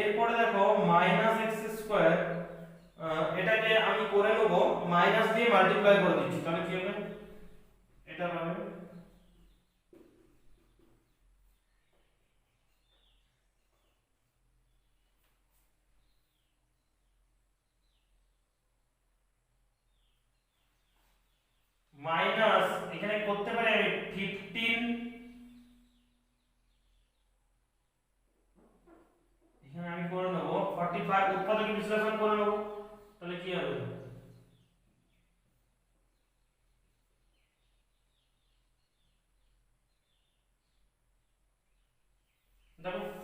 এরপরে দেখো মাইনাস x স্কয়ার, এটাকে আমি করে নেব মাইনাস দিয়ে মাল্টিপ্লাই করে দিচ্ছি, তাহলে কি হবে এটা হবে মাইনাস, এখানে করতে পারি আমি 15, এখানে আমি করে নেব 45, উৎপাদকে বিশ্লেষণ করে নেব, তাহলে কি হবে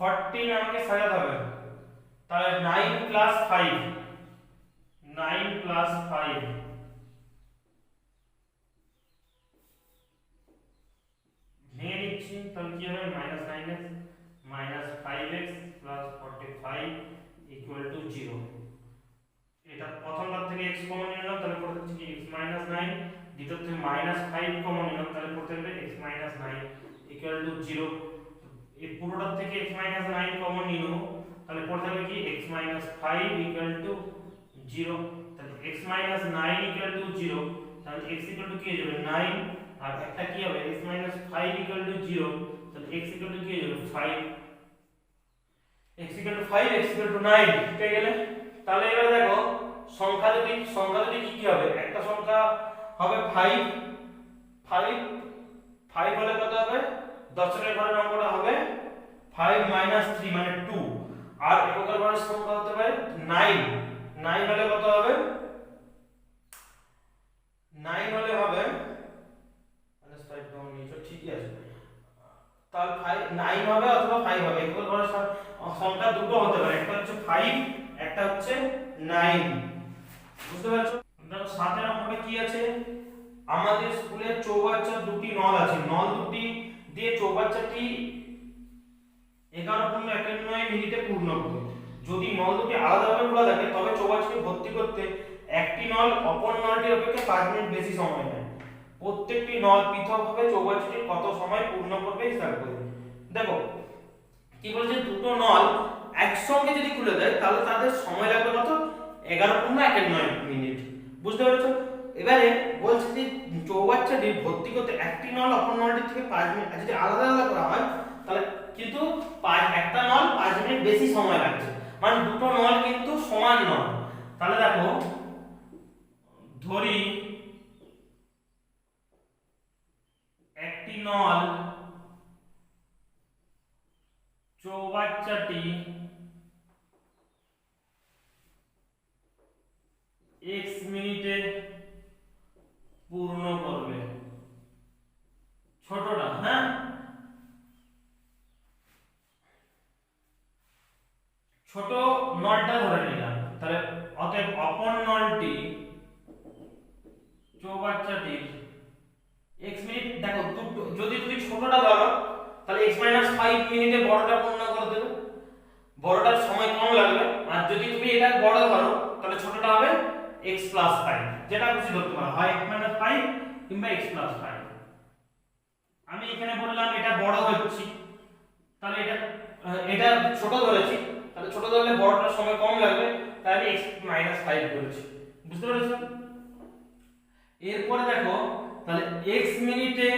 14 আমাকে সাজাতে হবে, তাহলে 9 প্লাস 5, 9 প্লাস 5 ভেঙে নিচ্ছি, তাহলে কি হবে -9x minus 5x plus 45 equal to 0। এটা প্রথমটার থেকে x কমন নিলাম, তাহলে পড়তে হচ্ছে কি x মাইনাস 9, দ্বিতীয় থেকে -5 কমন নিলাম, তাহলে পড়তে হবে x মাইনাস 9 ইকুয়াল টু 0। এই পুরোটার থেকে x মাইনাস 9 কমন নিব, তাহলে পড়তে হবে কি x মাইনাস 5 ইকুয়াল টু 0। তাহলে x মাইনাস 9 ইকুয়াল টু 0, তাহলে x ইকুয়াল টু কি হয়ে যাবে 9, আর একটা কি হবে x মাইনাস 5 ইকুয়াল টু 0, তাহলে x ইকুয়াল টু কি হয়ে যাবে 5, x equal two 5, x equal two 9 পেয়ে গেলে। তাহলে এবার দেখো সংখ্যা যদি কি হবে, একটা সংখ্যা হবে 5, 5 হলে কত হবে, দশকের ঘরের অঙ্কটা হবে 5 মাইনাস 3 মানে 2, আর এককের ঘরের সংখ্যা হতে পারে 9, 9 হলে কত হবে, 9 হলে হবে -5 কমন নিয়েছো ঠিকই আছে, তাহলে 5 9 হবে অথবা 5 হবে, এককের ঘরের সংখ্যা দুটো হতে পারে, একটা হচ্ছে 5, একটা হচ্ছে 9, বুঝতে পারছো? দেখো 7 নম্বরে কি আছে, আমাদের স্কুলে চৌবাচ্চার দুটি নল আছে, নল দুটি দিয়ে চৌবাচ্চাটি 11.91 মিনিটে পূর্ণ করবে। যদি নল দুটি আলাদাভাবে খোলা থাকে তবে চৌবাচ্চাটি ভর্তি করতে একটি নল অপর নলটির অপেক্ষা 5 মিনিট বেশি সময় নেয়। প্রত্যেকটি নল পৃথকভাবে চৌবাচ্চাটি কত সময় পূর্ণ করবে হিসাব করবে। দেখো কি বলছে, দুটো নল একসঙ্গে যদি খুলে দেয় তাহলে তাদের সময় লাগবে কত, 11.91 মিনিট, বুঝতে পারছো? এবারে বলছে যে চৌবাচ্চাটি ভর্তি করতে একটি নল অপর নলটির থেকে 5 মিনিট, যদি আলাদা আলাদা করা হয় তাহলে কিন্তু একটা নল 5 মিনিট বেশি সময় লাগছে, মানে দুটো নল কিন্তু সমান নয়। তাহলে দেখো ধরি একটি নল চৌবাচ্চাটি x মিনিটে পূর্ণ করবে, ছোটটা, হ্যাঁ ছোট নলটা ধরে নিলাম, তাহলে অতএব অপর নলটি চৌবাচ্চাটির x মিনিট, দেখো যদি তুমি ছোটটা ধরো তাহলে x 5 মিনিটে বড়টা পূর্ণ করে দেবে, বড়টার সময় কম লাগবে, আর যদি তুমি এটা বড় ধরো তাহলে ছোটটা হবে x 5, যেটা খুশি ধরতে পারো, হয় x 5 কিংবা x 5। আমি এখানে বললাম এটা বড় ধরছি, তাহলে এটা ছোট ধরেছি, তাহলে ছোট ধরলে বড়টার সময় কম লাগবে, তাই আমি x 5 করেছি, বুঝতে পেরেছো? এরপরে দেখো তাহলে x মিনিটে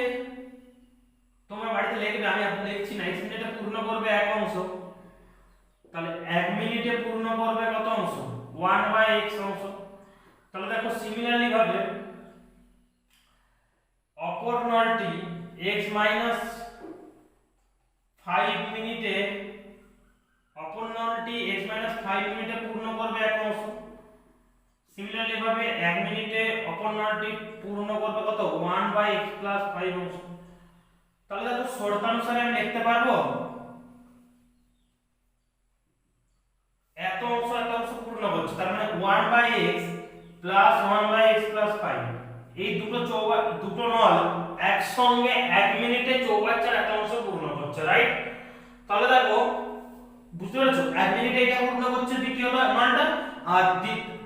তোমরা বাড়িতে লিখবে, আমি আপনাদের লিখছি না, x মিনিটে পূর্ণ করবে এক অংশ, তাহলে 1 মিনিটে পূর্ণ করবে কত অংশ, 1/x অংশ। তাহলে দেখো সিমিলারলি ভাবে অপর নলটি x 5 মিনিটে, অপর নলটি x 5 মিনিটে পূর্ণ করবে এক অংশ, সিমিলারলি ভাবে 1 মিনিটে অপর নলটি পূর্ণ করবে কত, 1/x + 5 অংশ। তাহলে দেখো শর্তানুসারে আমি লিখতে পারবো এত অংশ পূর্ণ করছে, তার মানে 1/x + 1/x + 5, এই দুটো নল একসঙ্গে 1 মিনিটে চৌবাচ্চার এত অংশ পূর্ণ করছে, রাইট? তাহলে দেখো বুঝতে পেরেছো, 1 মিনিটে এটা পূর্ণ করছে দ্বিতীয় নলটা, আর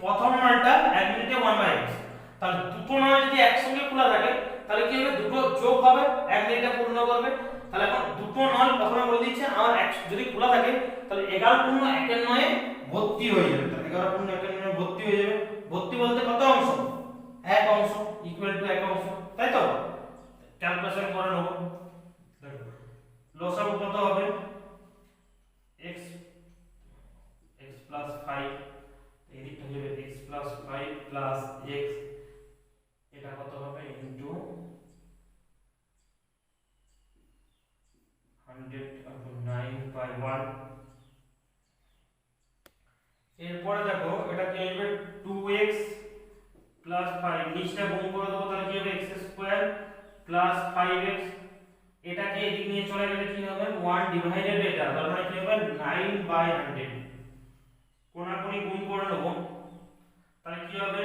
প্রথম নলটা 1 মিনিটে 1/x। তাহলে দুটো নল যদি একসঙ্গে খোলা থাকে তাহলে কি হবে, দুটো যোগ হবে 1 মিনিটে পূর্ণ করবে। তাহলে এখন দুটো নল প্রথমে বলে দিচ্ছে আমার যদি খোলা থাকে তাহলে 11.91 ভর্তি হয়ে যাবে, তাহলে 11.91 ভর্তি হয়ে যাবে। ভর্তি বলতে কত অংশ, এক অংশ, ইকুয়াল টু এক অংশ, তাই তো? ক্যালকুলেশন করে নেব, দেখো লসাগু কত হবে, x + 5, এদিকটা হবে x + 5 + x, এটা কত হবে ইনটু 100/9/1। এরপরে দেখো এটা কি হবে 2x + 5, নিচটা গুণ করে দেবো, তাহলে কি হবে x² + 5x এটাকে এদিকে নিয়ে চলে গেলে কি হবে 1 ডিভাইডেড এটা, তার মানে কি হবে 9/100। কোনাকুনি গুণ করে নেব, তাহলে কি হবে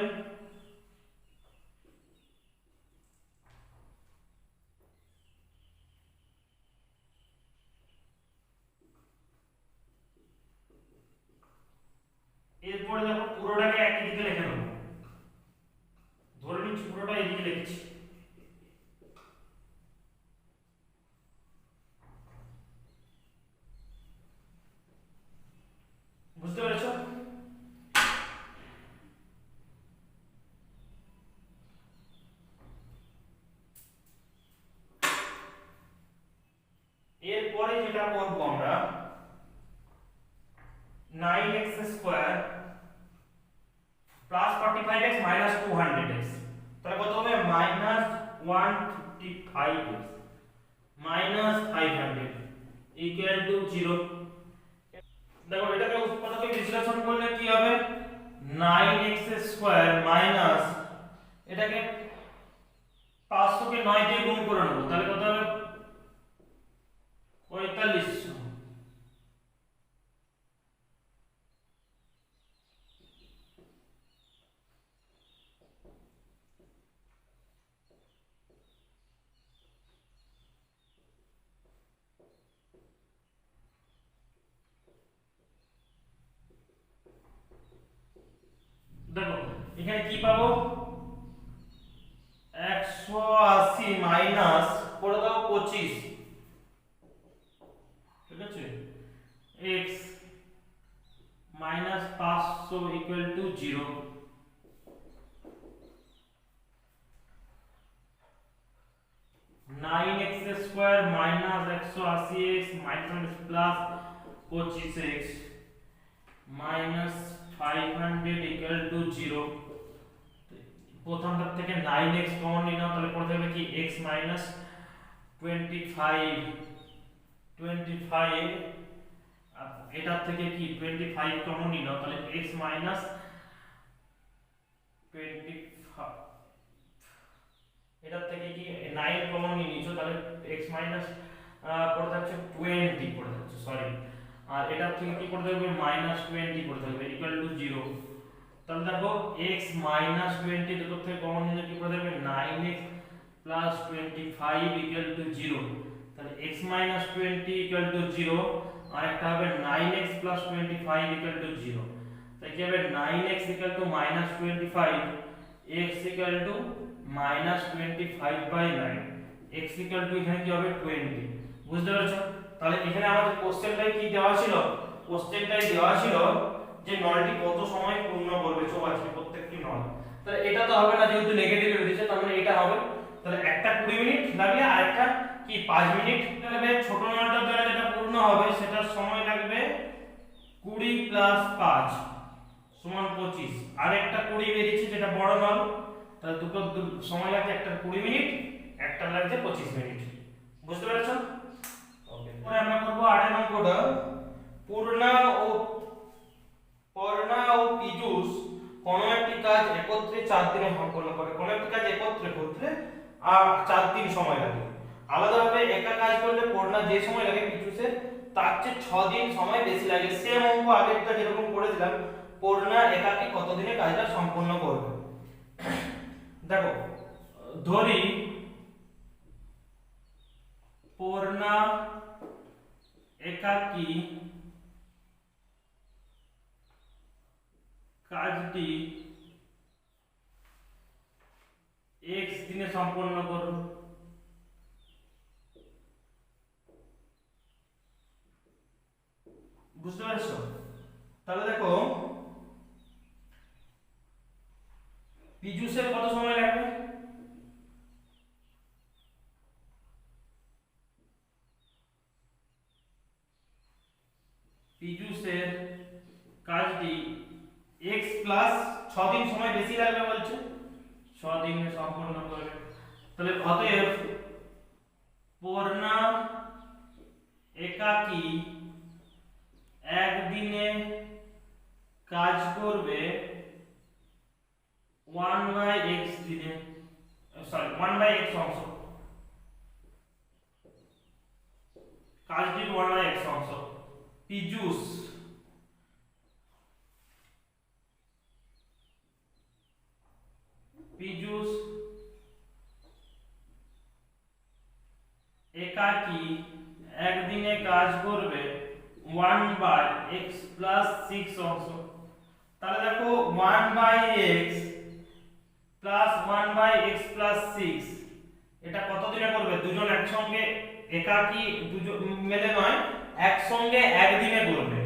এরপরে দেখো পুরোটাকে একই দিকে লিখে নেব, ধরে নিচ্ছি পুরোটা এদিকে লিখছি। বুঝতে পেরেছো? এরপরে যেটা করব আমরা 9x square plus 45x minus 200x, তাহলে কত হবে minus 155x minus 500 equal to 0। দেখো এটাকে উৎপাদকে বিশ্লেষণ করলে কি হবে 9x স্কয়ার মাইনাস এটাকে 500 কে 9 দিয়ে গুণ করে নেব, তাহলে কত হবে 4500। দেখো এখানে কি পাবো 180 মাইনাস করে দাও 25, ঠিক আছে, x minus 500 equal to 0। 9x square minus 180x minus plus 25x minus 500 equal to 0। প্রথমটার থেকে 9x কমন নিয়ে নাও, তাহলে পড়তে হবে কি x মাইনাস 25 আর এটার থেকে কি 25 কমন নিয়ে নাও, তাহলে x মাইনাস 25 এটার থেকে কি 9 কমন নিয়ে নিছো, তাহলে x মাইনাস পড়ে যাচ্ছে 20 পড়ে যাচ্ছে, সরি, আর এটার থেকে কি করতে হবে মাইনাস 20 করতে হবে ইকুয়াল টু 0। তাহলে দেখো x মাইনাস 20 দুটো থেকে কমন নিলে কি করতে হবে 9x প্লাস 25 ইকুয়াল টু 0, তাহলে x মাইনাস 20 ইকুয়াল টু 0 আর একটা হবে 9x প্লাস 25 ইকুয়াল টু 0। তাই কি হবে 9x equal to minus 25, x equal two minus 25/9, x equal two এখানে কি হবে 20। বুঝতে পেরেছো? তাহলে এখানে আমাদের কোশ্চেনটাই কি দেওয়া ছিল, কোশ্চেনটাই দেওয়া ছিল যে নলটি কত সময় পূর্ণ করবে, চৌবাচ্চাটি প্রত্যেকটি নল। তাহলে এটা তো হবে না যেহেতু নেগেটিভ দিয়েছে, তার মানে এটা হবে, তাহলে একটা 20 মিনিট লাগবে আর একটা কি 5 মিনিট লাগবে। ছোট নলটার দ্বারা যেটা পূর্ণ হবে সেটার সময় লাগবে 20 প্লাস 5 সমান 25, আর একটা 20 বেরিয়েছে যেটা বড় নল, তাহলে দুটো সময় লাগছে একটা 20 মিনিট, একটা লাগছে 25 মিনিট। বুঝতে পেরেছো? ওকে, পরে আমরা করব 8 নম্বরটা পূর্ণা ও পীযূষ কোন একটি কাজ একত্রে 4 দিনে সম্পন্ন করে। কোন একটি কাজ একত্রে করতে আর 4 দিন সময় লাগে। আলাদাভাবে একা কাজ করলে পূর্ণা যে সময় লাগে পীযূষের তার চেয়ে 6 দিন সময় বেশি লাগে। সেম অঙ্ক আগেরটা যেরকম করেছিলাম, পূর্ণা একাকী কত দিনে কাজটা সম্পন্ন করবে। দেখো ধরি পূর্ণা একাকী কাজটি x দিনে সম্পন্ন করব। বুঝতে পারছো? তাহলে দেখো পীযূষের কত সময় লাগবে, পীযূষের কাজটি x প্লাস 6 দিন সময় বেশি লাগবে বলছে, 6 দিনে সম্পন্ন করবে। তাহলে অতএব পূর্ণা একাকী একদিনে কাজ করবে 1/x দিনে, সরি 1/x অংশ। কাজটির 1/x অংশ। পীযূষ একাকী একদিনে কাজ করবে 1/x + 6 অংশ। তাহলে দেখো 1/x + 1/x + 6 এটা কত দিনে করবে? দুজন একসঙ্গে একাকী দুজন মিলে নয়, একসঙ্গে একদিনে করবে।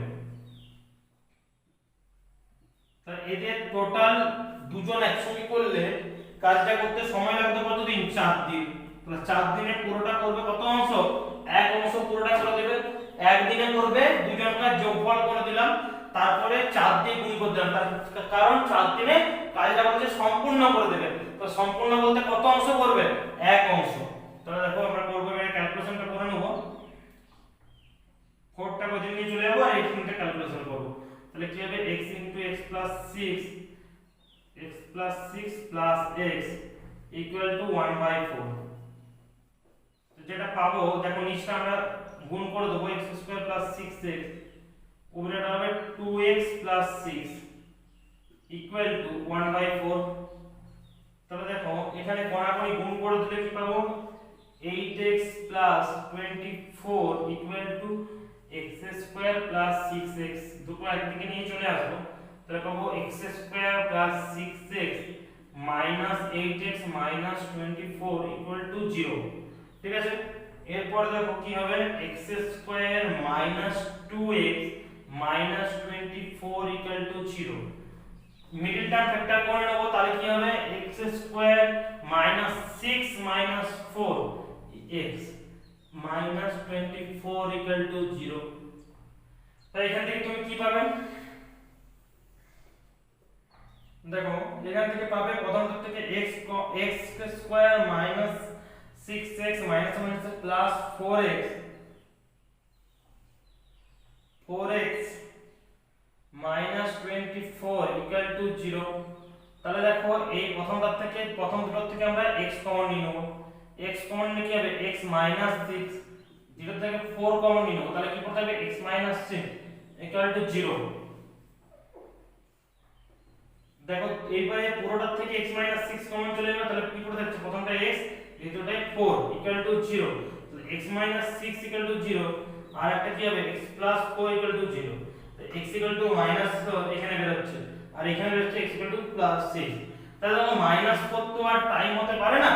তাহলে এদের টোটাল দুজন একসঙ্গে করলে কাজটা করতে সময় লাগবে কতদিন? 4 দিন। তাহলে 4 দিনে পুরোটা করবে কত অংশ? এক অংশ পুরোটা করে দেবে। একদিনে করবে, দুজনকার যোগফল করে দিলাম, তারপরে 4 দিয়ে গুণ করে দিলাম, কারণ 4 দিনে কাজটা বলছে সম্পূর্ণ করে দেবে। তো সম্পূর্ণ বলতে কত অংশ করবে? এক অংশ। তাহলে দেখো আমরা করব, এর ক্যালকুলেশনটা করে নেব। 4টা কোথা নিয়ে চলে যাব আর এইখানটা ক্যালকুলেশন করব। তাহলে কি হবে? x * x + 6 x + 6 + x = 1/4। তো যেটা পাবো দেখো নিচটা আমরা গুণ করে দেব, x² + 6x উপরেটা হবে 2x + 6 = 1/4। তাহলে দেখো এখানে গণাগণি গুণ করে দিলে কি পাবো? 8x + 24 = x² + 6x। দুটো একদিকে নিয়ে চলে আসবো, তাহলে পাবো x² + 6x - 8x - 24 = 0। ঠিক আছে, এরপর দেখো কি হবে? x² - 2x - 24 = 0। Middle term factor করে নেব, তাহলে কি হবে? x² - 6 - 4x - 24 = 0। তাই এখান থেকে তুমি কি পাবে? দেখো এখান থেকে পাবে প্রথম দিক থেকে x² - 6x - 4x - 24 = 0। তাহলে দেখো এই প্রথম দুটো থেকে আমরা x কমন নিয়ে নেব। x কমন নিয়ে কি হবে? x - 6, 0 থেকে 4 কমন নিয়ে নেব, তাহলে কি করতে হবে? x - 6 = 0। দেখো এইবারে পুরোটা থেকে x - 6 কমন চলে যাবে, তাহলে কি করে যাচ্ছে? প্রথমটা x, দ্বিতীয়টা 4 = 0। তাহলে x - 6 = 0, আর একটা কি হবে? x + 4 = 0। তো x - এখানে বের হচ্ছে, আর এখানে বের হচ্ছে x + 6। তাহলে দেখো -4 তো আর টাইম হতে পারে না,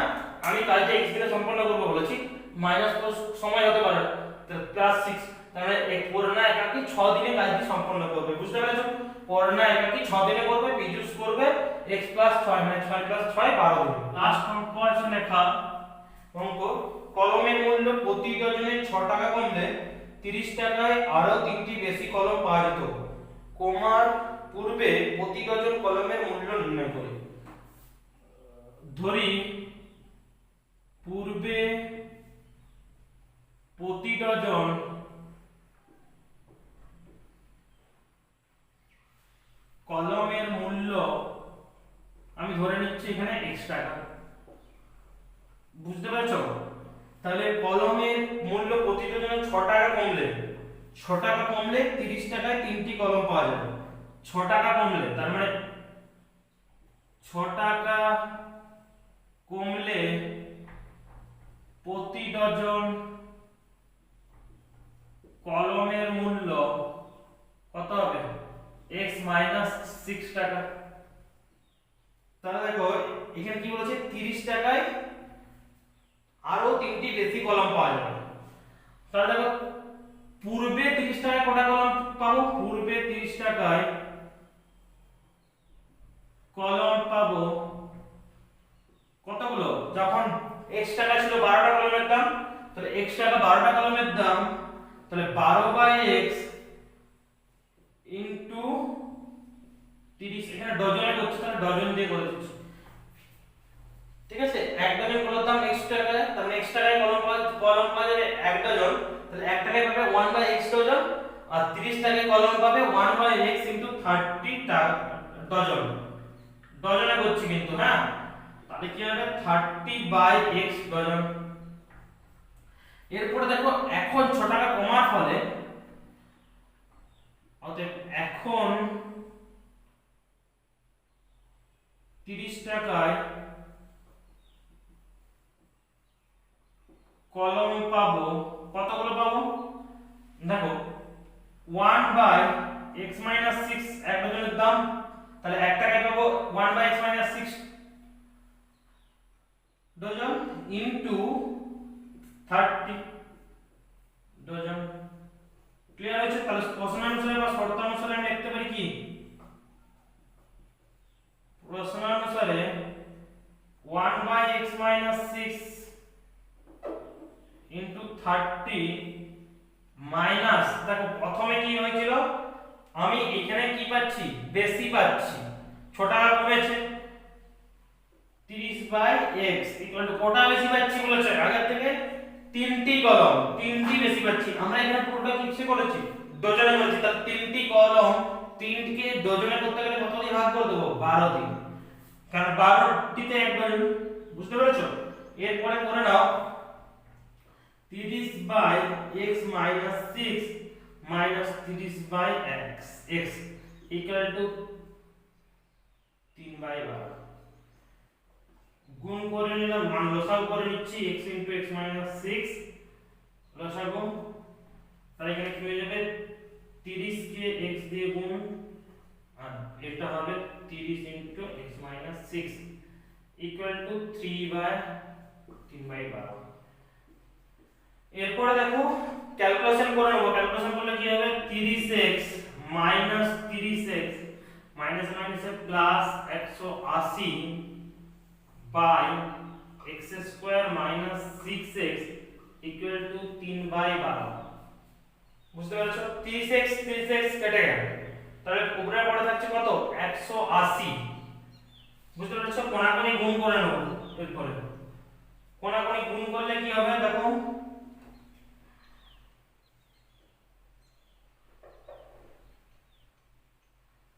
আমি কাজটা x দিনে সম্পন্ন করব বলেছি, -4 সময় হতে পারে না, তাহলে +6। তাহলে এক পড়না একাকি 6 দিনে কাজটি সম্পন্ন করবে। বুঝতে পেরেছো? পড়না একাকি 6 দিনে করবে, পীযূষ করবে x + 6 মানে 6 + 6 12 দিন। লাস্ট অঙ্ক আছে লেখা অঙ্ক, কলমের মূল্য প্রতি ডজনে 6 টাকা কমলে 30 টাকায় আরো 3টি বেশি কলম পাওয়া যেত। কমার পূর্বে প্রতি ডজন কলমের মূল্য নির্ণয় করে। ধরি পূর্বে প্রতি ডজন কলমের মূল্য আমি ধরে নিচ্ছি এখানে x টাকা। বুঝতে পারছো? তাহলে কলমের মূল্য প্রতি ডজনে 6 টাকা কমলে 30 টাকায় 3টি কলম পাওয়া যাবে। 6 টাকা কমলে, তার মানে 6 টাকা কমলে প্রতি ডজন কলমের মূল্য কত হবে? x - 6 টাকা। তাহলে দেখো এখানে কি বলেছে? 30 টাকায় আরো 3টি বেশি কলম পাওয়া যাবে। তাহলে দেখো পূর্বে 30 টাকায় কটা কলম পাবো? পূর্বে 30 টাকায় কলম পাবো কতগুলো? যখন x টাকা ছিল 12টা কলমের দাম, তাহলে x টাকা 12টা কলমের দাম, তাহলে 12/x ইনটু 30। এখানে ডজনে করছে, তাহলে ডজন দিয়ে করে দিচ্ছি। ঠিক আছে, এক ডজন কলমের দাম x টাকা, তাহলে x টাকায় কলম পাওয়া যাবে এক ডজন, তাহলে এক টাকায় পাবে 1/x ডজন, আর 30 টাকায় কলম পাবে 1/x ইনটু 30 ডজন। ডজনে করছি কিন্তু, হ্যাঁ, তাহলে কি হবে? 30/x dozen. এরপরে দেখো এখন 6 টাকা কমার ফলে অতএব এখন 30 টাকায় কলম পাবো, কতগুলো পাবো দেখো 1/x - 6 এক ডজনের দাম, তাহলে 1 টাকায় পাবো 1/x - 6 dozen into 30 dozen. Clear হয়েছে? তাহলে প্রশ্ন অনুসারে বা শর্ত অনুসারে আমি লিখতে পারি কি, প্রশ্ন অনুসারে 1/x - 6 ইনটু 30 মাইনাস, দেখো প্রথমে কি হয়েছিল আমি এখানে কি পাচ্ছি বেশি পাচ্ছি, 6 টাকা কমেছে 30/x ইকুয়াল টু কটা বেশি পাচ্ছি বলেছে আগের থেকে, তিনটি কলম, তিনটি বেশি পাচ্ছি। আমরা এখানে পুরোটা কিসে করেছি ডজনে করেছি, তাহলে তিনটি কলম, তিনটিকে ডজনে করতে গেলে কত দিয়ে ভাগ করে দেব 12 দিয়ে, কারণ 12টিতে এক ডজন, বুঝতে পেরেছো? এরপরে করে নাও 30/x - 6 minus 30/x x equal to 3/12 গুণ করে নিলাম, মান লসাগু করে নিচ্ছি x into x minus 6 লসাগু, তাহলে এখানে কি হয়ে যাবে 30 কে x দিয়ে গুণ আর এটা হবে 30 into x minus 6 equal to 3/12। এরপরে দেখো ক্যালকুলেশন করে নেব, ক্যালকুলেশন করলে কি হবে 30x minus 30x minus minus plus 180 by x square minus 6x equal to 3/12। বুঝতে পারছো? 30x কেটে গেল, তাহলে উপরে পড়ে থাকছে কত 180। বুঝতে পারছো? কোণাকুণি গুণ করে নেব, এরপরে কোণাকুণি গুণ করলে কি হবে দেখো,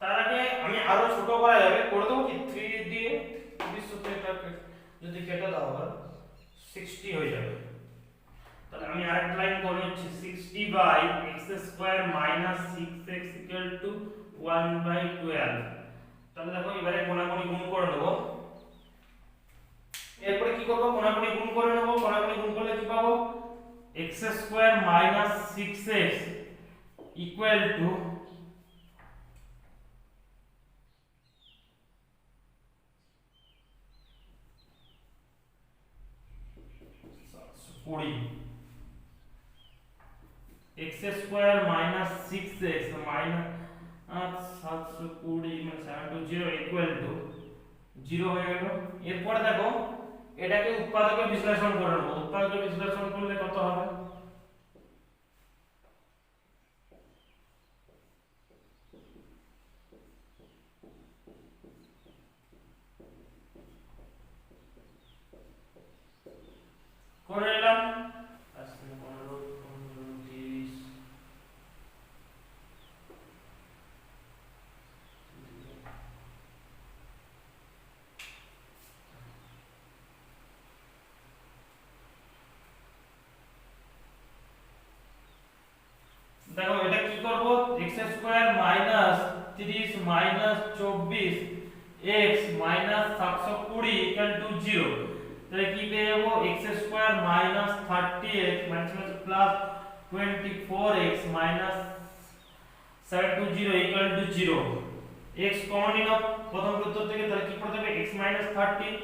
তার আগে আমি আরো ছোট করা যাবে, করে দেবো কি 3 দিয়ে 30 সূত্রে এটা যদি কেটে দাও হবে 60 হয়ে যাবে। তাহলে আমি আরেকটা লাইন করে নিচ্ছি 60/x² minus 6x equal to 1/12। তাহলে দেখো এবারে কোণাকুণি গুণ করে নেব, এরপরে কি করব কোণাকুণি গুণ করে নেব, কোণাকুণি গুণ করলে কি পাবো x² minus 6x equal to 20, x² minus 6x minus 720 মানে 720 equal to 0 হয়ে গেল। এরপরে দেখো এটাকে উৎপাদকে বিশ্লেষণ করে নেব, উৎপাদকে বিশ্লেষণ করলে কত হবে করে নিলাম 15 30 দেখো এটা কি করব x² minus 30 minus 24 x minus 720 equal to 0। তাহলে কি পেয়ে যাবো x² minus 30x minus plus 24x minus 720 equal to 0। x common নিলাম প্রথম সূত্র থেকে, তাহলে কি করতে হবে x minus 30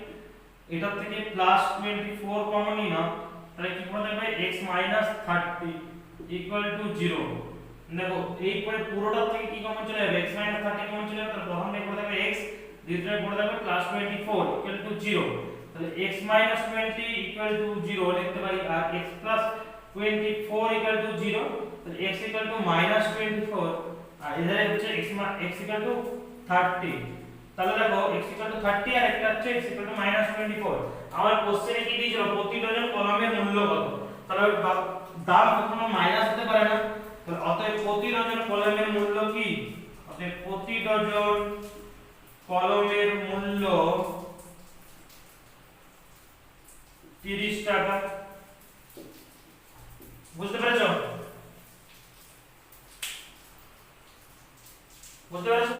এটা থেকে প্লাস 24 কমন নিলাম, তাহলে কি করতে হবে x minus 30 equal to 0। দেখো এই পরে পুরোটা থেকে কি কমন চলে যাবে x minus 30 কমন চলে যাবে, তাহলে প্রথম থেকে পড়ে থাকবে x, দ্বিতীয় পড়ে থাকবে প্লাস 24 equal to 0। তাহলে x minus 20 equal to 0 লিখতে পারি, আর x plus 24 equal to 0, তাহলে x equal to minus 24 আর এধারে হচ্ছে x equal to 30। তাহলে দেখো x equal to 30 আর একটা হচ্ছে x equal to minus 24। আমার কোশ্চেনে কি দিয়েছিল প্রতি ডজন কলমের মূল্য কত, তাহলে দাম কখনো মাইনাস হতে পারে না, তাহলে অতএব প্রতি ডজন কলমের মূল্য কি, অতএব প্রতি ডজন কলমের মূল্য 30 টাকা। বুঝতে পেরেছো? বুঝতে পেরেছো?